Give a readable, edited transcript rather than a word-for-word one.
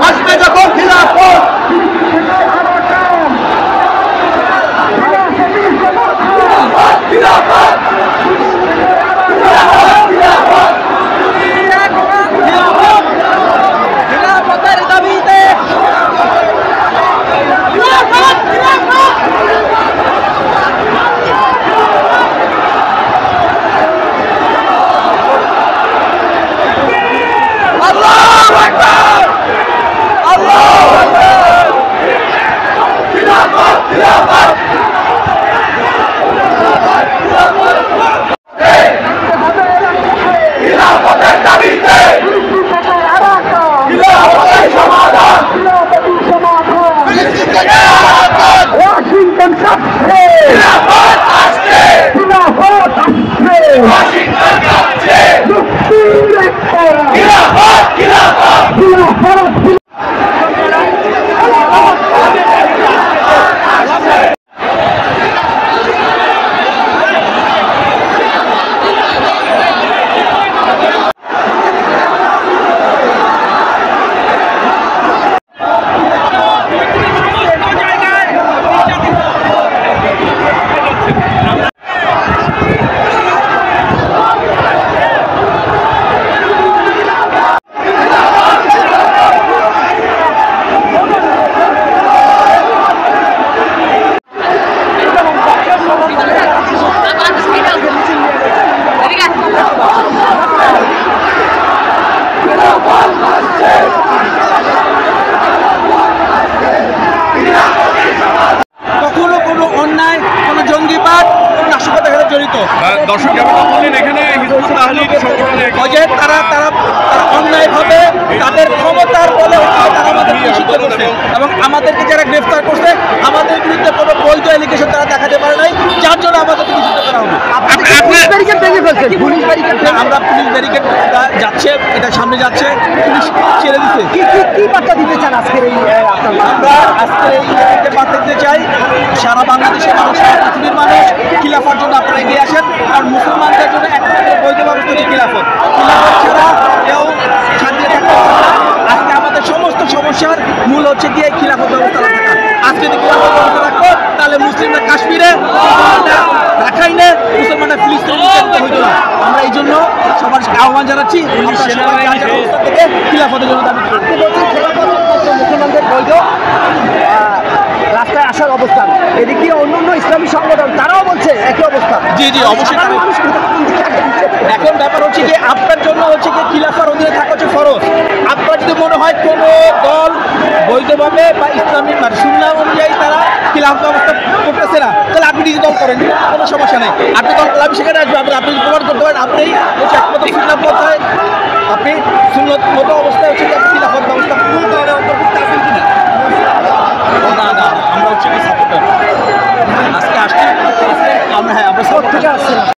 আসবে যখন খিলাফত অন্যায়ভাবে তাদের ক্ষমতার বলে তারা আমাদের নিষিদ্ধ করছে এবং আমাদেরকে যারা গ্রেফতার করছে আমাদের বিরুদ্ধে কোনো বৈধ এলিগেশন তারা দেখাতে পারে নাই, যার জন্য আমাদেরকে নিষিদ্ধ করা হবে। আমরা পুলিশ ব্যারিকেড যাচ্ছে, এটা সামনে যাচ্ছে, পুলিশ ছেড়ে দিচ্ছে। কি বার্তা দিতে চান আজকের এই? আমরা আজকের এই বার্তা দিতে চাই সারা বাংলাদেশের মানুষ, সারা পৃথিবীর মানুষ খিলাফার জন্য আপনারা এগিয়ে আসেন। কারণ মুসলমানদের জন্য একমাত্র বৈধ ব্যবস্থা হচ্ছে খিলাফত। খিলাফত ছাড়া কেউ শান্তিতে থাকতে পারে না। আজকে আমাদের সমস্ত সমস্যার মূল হচ্ছে গিয়ে খিলাফত ব্যবস্থা থাকা। আজকে যদি খিলাফত ব্যবস্থা থাকতো তাহলে মুসলিমরা কাশ্মীরে, রাখাইনে, মুসলমানরা ফিলিস্তিনে হইতো না। আমরা এই জন্য সবার আহ্বান জানাচ্ছি থেকে খিলাফতের জন্য দাবি করছি। মুসলমানদের বৈধ রাস্তায় আসার অবস্থান, এদিকে অন্যান্য ইসলামী সংগঠন তারাও বলছে একই অবস্থা। জি জি অবশ্যই। এখন ব্যাপার হচ্ছে যে আপনার জন্য হচ্ছে যে খিলাফার অধীনে থাকা হচ্ছে ফরজ। আপনার যদি মনে হয় কোনো দল বৈধভাবে বা ইসলামী সুন্নাহ অনুযায়ী তারা খিলাফত ব্যবস্থা করতেছে না, তাহলে আপনি নিজে দল করেন, কোনো সমস্যা নেই। আপনি দল করলে আমি সেখানে আসবো, আপনি প্রমাণ করতে পারেন আপনি হচ্ছে একমাত্র সুন্নাহ পন্থায়, আপনি সুন্নত মতো অবস্থায় হচ্ছে যে আপনি খিলাফত ব্যবস্থা